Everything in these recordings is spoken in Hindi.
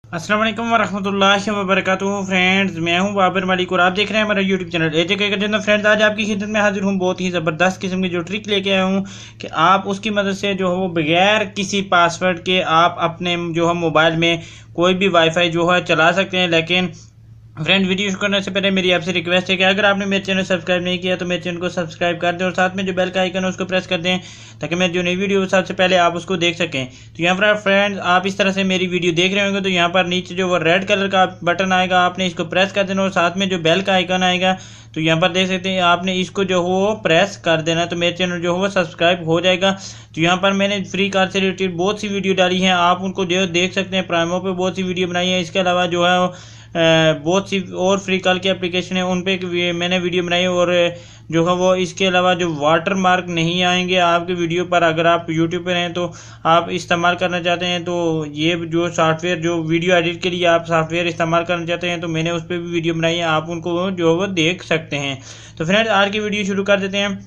अस्सलाम वालेकुम वरहमतुल्लाहि वबरकातुहू। फ्रेंड्स, मैं हूं बाबर मलिक और आप देख रहे हैं हमारा यूट्यूब चैनल एजेके का जन्नत। फ्रेंड्स, आज आपकी खिदमत में हाजिर हूं बहुत ही ज़बरदस्त किस्म की जो ट्रिक लेके आया हूं कि आप उसकी मदद से जो है वो बगैर किसी पासवर्ड के आप अपने जो है मोबाइल में कोई भी वाईफाई जो है चला सकते हैं। लेकिन फ्रेंड, वीडियो शुरू करने से पहले मेरी आपसे रिक्वेस्ट है कि अगर आपने मेरे चैनल सब्सक्राइब नहीं किया तो मेरे चैनल को सब्सक्राइब कर दें और साथ में जो बेल का आइकन है उसको प्रेस कर दें ताकि मैं जो नई वीडियो सबसे पहले आप उसको देख सकें। तो यहाँ पर फ्रेंड्स, आप इस तरह से मेरी वीडियो देख रहे होंगे तो यहाँ पर नीचे जो वो रेड कलर का बटन आएगा, आपने इसको प्रेस कर देना और साथ में जो बेल का आइकन आएगा तो यहाँ पर देख सकते हैं आपने इसको जो हो वो प्रेस कर देना, तो मेरे चैनल जो हो वो सब्सक्राइब हो जाएगा। तो यहाँ पर मैंने फ्री कार से रिलेटेड बहुत सी वीडियो डाली हैं, आप उनको जो देख सकते हैं। प्राइमो पे बहुत सी वीडियो बनाई है, इसके अलावा जो है बहुत सी और फ्री कॉल की एप्लीकेशन है उन पे मैंने वीडियो बनाई है। और जो है वो इसके अलावा जो वाटर मार्क नहीं आएंगे आपके वीडियो पर, अगर आप यूट्यूब पर हैं तो आप इस्तेमाल करना चाहते हैं तो ये जो सॉफ्टवेयर जो वीडियो एडिट के लिए आप सॉफ्टवेयर इस्तेमाल करना चाहते हैं तो मैंने उस पर भी वीडियो बनाई है, आप उनको जो है वो देख सकते हैं। तो फ्रेंड्स, आज की वीडियो शुरू कर देते हैं।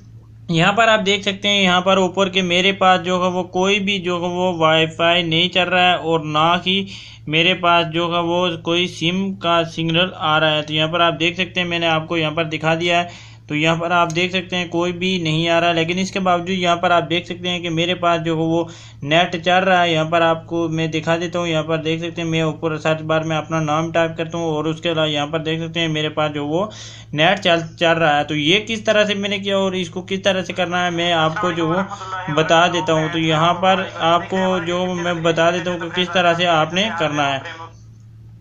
यहाँ पर आप देख सकते हैं यहाँ पर ऊपर के मेरे पास जो है वो कोई भी जो है वो वाईफाई नहीं चल रहा है और ना ही मेरे पास जो है वो कोई सिम का सिग्नल आ रहा है। तो यहाँ पर आप देख सकते हैं, मैंने आपको यहाँ पर दिखा दिया है। तो यहाँ पर आप देख सकते हैं कोई भी नहीं आ रहा है, लेकिन इसके बावजूद यहाँ पर आप देख सकते हैं कि मेरे पास जो है वो नेट चल रहा है। यहाँ पर आपको मैं दिखा देता हूँ। यहाँ पर देख सकते हैं मैं ऊपर सर्च बार में अपना नाम टाइप करता हूँ और उसके अलावा यहाँ पर देख सकते हैं मेरे पास जो वो नेट चल रहा है। तो ये किस तरह से मैंने किया और इसको किस तरह से करना है मैं आपको जो वो बता देता हूँ। तो यहाँ पर आपको जो मैं बता देता हूँ कि किस तरह से आपने करना है।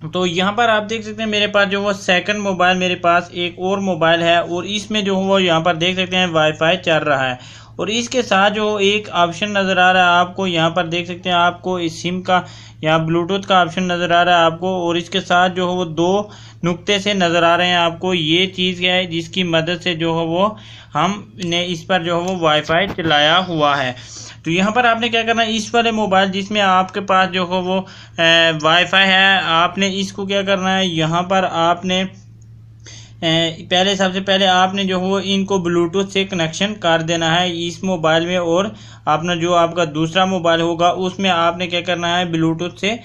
तो यहाँ पर आप देख सकते हैं मेरे पास जो वो सेकंड मोबाइल, मेरे पास एक और मोबाइल है और इसमें जो वो यहाँ पर देख सकते हैं वाईफाई चल रहा है और इसके साथ जो एक ऑप्शन नज़र आ रहा है आपको, यहाँ पर देख सकते हैं आपको इस सिम का यहाँ ब्लूटूथ का ऑप्शन नज़र आ रहा है आपको और इसके साथ जो है वो दो नुक्ते से नज़र आ रहे हैं आपको। ये चीज़ है जिसकी मदद से जो है वो हमने इस पर जो है वो वाईफाई चलाया हुआ है। तो यहाँ पर आपने क्या करना है, इस वाले मोबाइल जिसमें आपके पास जो है वो वाईफाई है, आपने इसको क्या करना है, यहाँ पर आपने पहले सबसे पहले आपने जो हो इनको ब्लूटूथ से कनेक्शन कर देना है इस मोबाइल में और अपना जो आपका दूसरा मोबाइल होगा उसमें आपने क्या करना है ब्लूटूथ से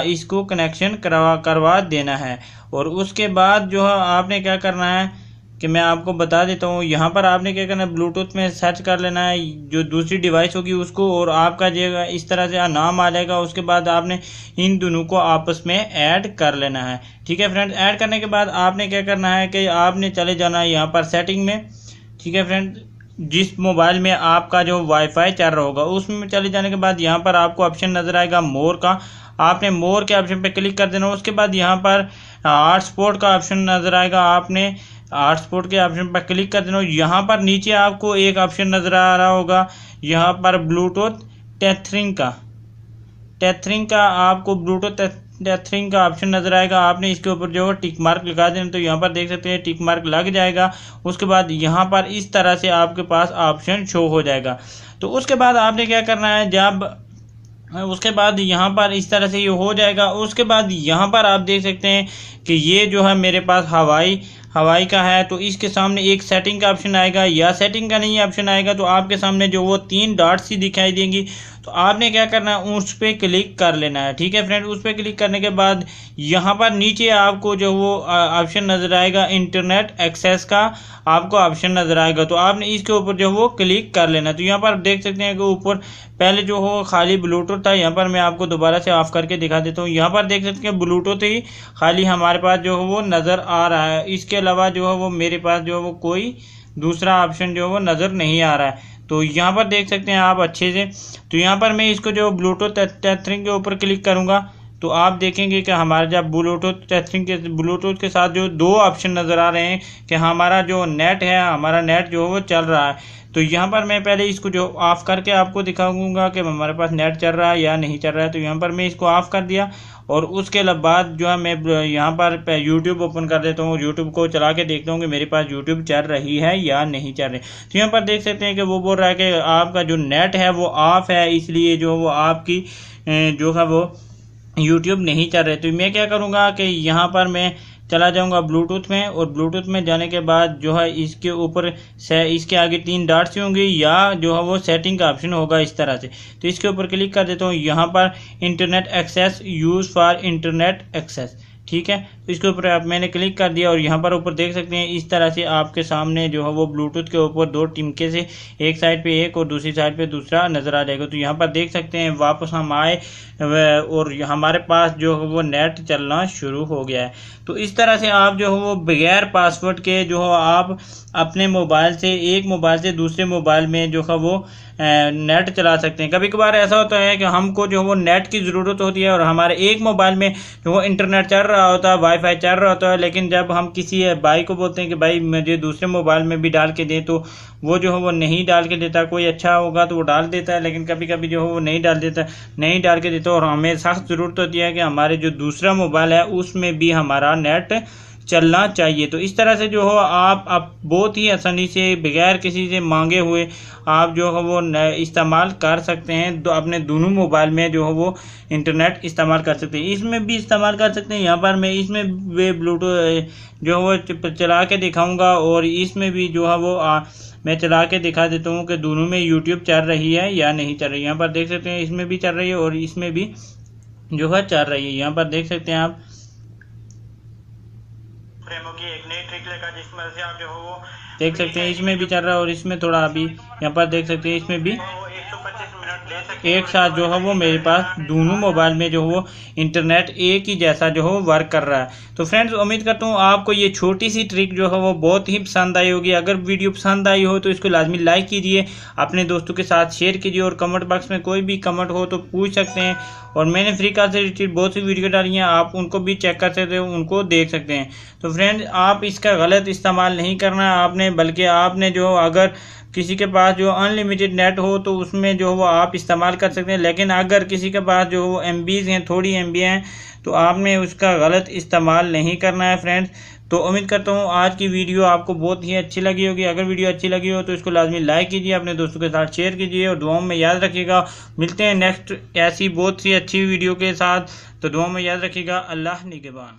इसको कनेक्शन करवा देना है। और उसके बाद जो है आपने क्या करना है कि मैं आपको बता देता हूँ। यहाँ पर आपने क्या करना है, ब्लूटूथ में सर्च कर लेना है जो दूसरी डिवाइस होगी उसको और आपका जो इस तरह से नाम आ जाएगा। उसके बाद आपने इन दोनों को आपस में ऐड कर लेना है। ठीक है फ्रेंड, ऐड करने के बाद आपने क्या करना है कि आपने चले जाना है यहाँ पर सेटिंग में। ठीक है फ्रेंड, जिस मोबाइल में आपका जो वाईफाई चल रहा होगा उसमें चले जाने के बाद यहाँ पर आपको ऑप्शन नज़र आएगा मोर का, आपने मोर के ऑप्शन पे क्लिक कर देना। उसके बाद यहाँ पर हॉटस्पॉट का ऑप्शन नज़र आएगा, आपने हॉटस्पॉट के ऑप्शन पर क्लिक कर देना। यहाँ पर नीचे आपको एक ऑप्शन नज़र आ रहा होगा यहाँ पर ब्लूटूथ टेथरिंग का आपको ब्लूटूथ टेथरिंग का ऑप्शन नज़र आएगा, आपने इसके ऊपर जो टिक मार्क लगा देना। तो यहाँ पर देख सकते हैं टिक मार्क लग जाएगा। उसके बाद यहाँ पर इस तरह से आपके पास ऑप्शन शो हो जाएगा। तो उसके बाद आपने क्या करना है, जब उसके बाद यहाँ पर इस तरह से ये हो जाएगा। उसके बाद यहाँ पर आप देख सकते हैं कि ये जो है मेरे पास हवाई का है, तो इसके सामने एक सेटिंग का ऑप्शन आएगा या सेटिंग का नहीं ऑप्शन आएगा तो आपके सामने जो वो 3 डॉट्स सी दिखाई देंगी। तो आपने क्या करना है, उस पर क्लिक कर लेना है। ठीक है फ्रेंड, उस पर क्लिक करने के बाद यहाँ पर नीचे आपको जो वो ऑप्शन नज़र आएगा इंटरनेट एक्सेस का आपको ऑप्शन नज़र आएगा, तो आपने इसके ऊपर जो वो क्लिक कर लेना। तो यहाँ पर देख सकते हैं कि ऊपर पहले जो हो खाली ब्लूटूथ था, यहाँ पर मैं आपको दोबारा से ऑफ करके दिखा देता हूँ। यहाँ पर देख सकते हैं ब्लूटूथ ही खाली हमारे पास जो है वो नज़र आ रहा है, इसके अलावा जो है वो मेरे पास जो है वो कोई दूसरा ऑप्शन जो है वो नज़र नहीं आ रहा है। तो यहाँ पर देख सकते हैं आप अच्छे से। तो यहाँ पर मैं इसको जो ब्लूटूथ टेथरिंग के ऊपर क्लिक करूँगा तो आप देखेंगे कि हमारा जब ब्लूटूथ के साथ जो 2 ऑप्शन नज़र आ रहे हैं कि हमारा जो नेट है, हमारा नेट जो है वो चल रहा है। तो यहाँ पर मैं पहले इसको जो ऑफ़ करके आपको दिखाऊंगा कि हमारे पास नेट चल रहा है या नहीं चल रहा है। तो यहाँ पर मैं इसको ऑफ़ कर दिया और उसके बाद जो है मैं यहाँ पर यूट्यूब ओपन कर देता हूँ, यूट्यूब को चला के देखता हूँ कि मेरे पास यूट्यूब चल रही है या नहीं चल रही। तो यहाँ पर देख सकते हैं कि वो बोल रहा है कि आपका जो नेट है वो ऑफ है, इसलिए जो वो आपकी जो है वो यूट्यूब नहीं चल रहे। तो मैं क्या करूँगा कि यहाँ पर मैं चला जाऊँगा ब्लूटूथ में, और ब्लूटूथ में जाने के बाद जो है इसके ऊपर से इसके आगे 3 डॉट्स होंगे या जो है वो सेटिंग का ऑप्शन होगा इस तरह से। तो इसके ऊपर क्लिक कर देता हूँ। यहाँ पर internet access, use for internet access, ठीक है। तो इसके ऊपर आप मैंने क्लिक कर दिया, और यहाँ पर ऊपर देख सकते हैं इस तरह से आपके सामने जो है वो ब्लूटूथ के ऊपर 2 टिमके से एक साइड पे एक और दूसरी साइड पे दूसरा नज़र आ जाएगा। तो यहाँ पर देख सकते हैं वापस हम आए और हमारे पास जो है वो नेट चलना शुरू हो गया है। तो इस तरह से आप जो है वो बगैर पासवर्ड के जो है आप अपने मोबाइल से, एक मोबाइल से दूसरे मोबाइल में जो है वो नेट चला सकते हैं। कभी कभार ऐसा होता है कि हमको जो है वो नेट की ज़रूरत होती है और हमारे एक मोबाइल में जो वो इंटरनेट चल रहा होता है, वाईफाई चल रहा होता है, लेकिन जब हम किसी भाई को बोलते हैं कि भाई मुझे दूसरे मोबाइल में भी डाल के दें, तो वो जो है वो नहीं डाल के देता। कोई अच्छा होगा तो वो डाल देता है, लेकिन कभी कभी जो है वो नहीं डाल के देता, और हमें सख्त ज़रूरत होती है कि हमारे जो दूसरा मोबाइल है उसमें भी हमारा नेट चलना चाहिए। तो इस तरह से जो हो आप बहुत ही आसानी से बगैर किसी से मांगे हुए आप जो है वो इस्तेमाल कर सकते हैं। तो अपने दोनों मोबाइल में जो है वो इंटरनेट इस्तेमाल कर सकते हैं, इसमें भी इस्तेमाल कर सकते हैं। यहाँ पर मैं इसमें वे ब्लूटूथ जो है वो चला के दिखाऊंगा, और इसमें भी जो है वो मैं चला के दिखा देता हूँ कि दोनों में यूट्यूब चल रही है या नहीं चल रही है। यहाँ पर देख सकते हैं इसमें भी चल रही है और इसमें भी जो है चल रही है। यहाँ पर देख सकते हैं आप प्रेमों की एक नई ट्रिक लेकर, जिसमें से आप जो हो वो देख सकते हैं इसमें भी चल रहा है, और इसमें थोड़ा अभी यहाँ पर देख सकते हैं इसमें भी 125 मिनट ले सकते हैं एक साथ जो है वो मेरे पास दोनों मोबाइल में जो वो इंटरनेट एक ही जैसा जो हो वर्क कर रहा है। तो फ्रेंड्स उम्मीद करता हूँ आपको ये छोटी सी ट्रिक जो है वो बहुत ही पसंद आई होगी। अगर वीडियो पसंद आई हो तो इसको लाजमी लाइक कीजिए, अपने दोस्तों के साथ शेयर कीजिए, और कमेंट बॉक्स में कोई भी कमेंट हो तो पूछ सकते हैं। और मैंने फ्री कॉल से रिलेटेड बहुत सी वीडियो डाली हैं, आप उनको भी चेक कर सकते हो, उनको देख सकते हैं। तो फ्रेंड्स आप इसका गलत इस्तेमाल नहीं करना है आपने, बल्कि आपने जो अगर किसी के पास जो अनलिमिटेड नेट हो तो उसमें जो वो आप इस्तेमाल कर सकते हैं, लेकिन अगर किसी के पास जो वो MBs हैं, थोड़ी MB हैं, तो आपने उसका गलत इस्तेमाल नहीं करना है फ्रेंड्स। तो उम्मीद करता हूँ आज की वीडियो आपको बहुत ही अच्छी लगी होगी। अगर वीडियो अच्छी लगी हो तो इसको लाजमी लाइक कीजिए, अपने दोस्तों के साथ शेयर कीजिए, और दुआओं में याद रखिएगा। मिलते हैं नेक्स्ट ऐसी बहुत सी अच्छी वीडियो के साथ। तो दुआओं में याद रखिएगा। अल्लाह निगहबान।